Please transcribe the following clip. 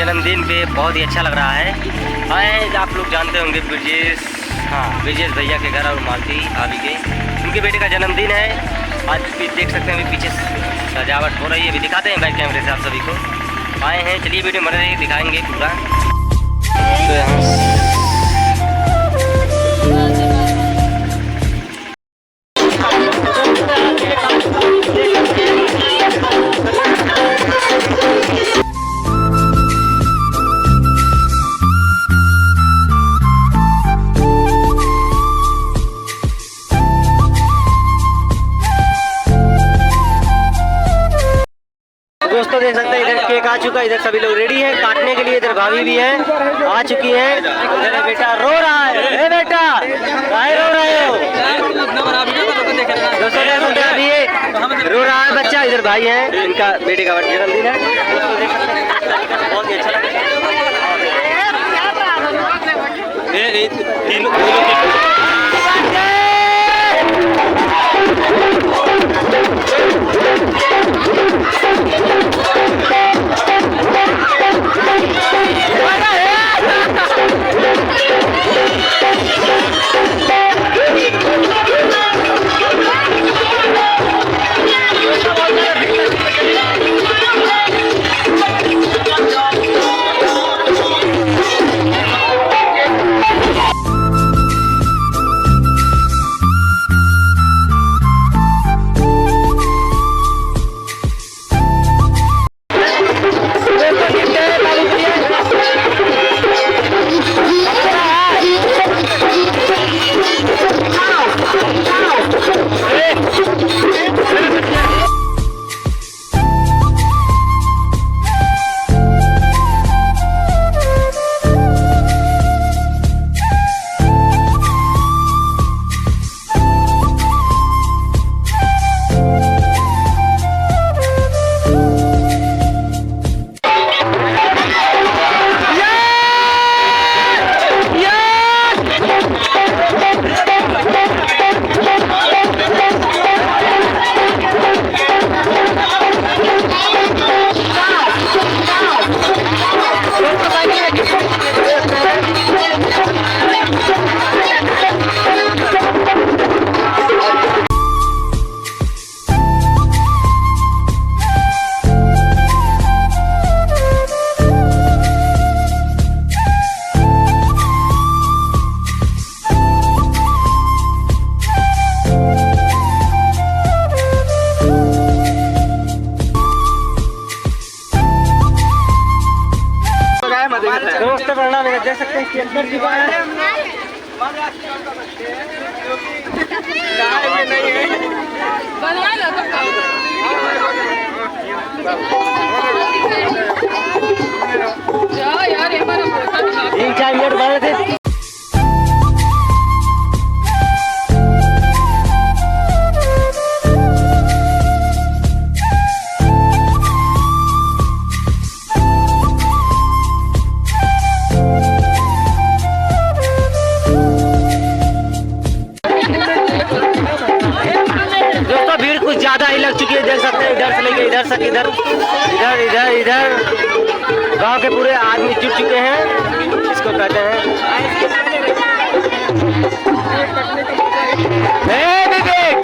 जन्मदिन पे बहुत ही अच्छा लग रहा है। आए आप लोग जानते होंगे ब्रिजेश, हाँ ब्रिजेश भैया के घर और मालती भाभी के, उनके बेटे का जन्मदिन है। आज भी देख सकते हैं अभी पीछे सजावट हो रही है, अभी दिखाते हैं बैक कैमरे से आप सभी को। आए हैं, चलिए वीडियो बने रहिए, दिखाएंगे पूरा। तो यहाँ दोस्तों देख सकते हैं इधर केक आ चुका है, इधर सभी लोग रेडी हैं काटने के लिए। इधर भाभी भी है, आ चुकी है। इधर बेटा रो रहा है, ए बेटा काहे रो रहे हो? दोस्तों देख सकते हैं अभी ये रो रहा है बच्चा। इधर भाई है, इनका बेटे का जन्मदिन है। दोस्तों देख सकते हैं बहुत ही अच्छा लग रहा है। दोस्तों प्रणाम, देख सकते हैं अंदर चुका है। तीन चार मिनट बने थे। ज्यादा ही लग चुकी है, देख सकते हैं इधर से लेके इधर तक, इधर इधर इधर इधर गांव के पूरे आदमी जुट चुके हैं। इसको कहते हैं विवेक।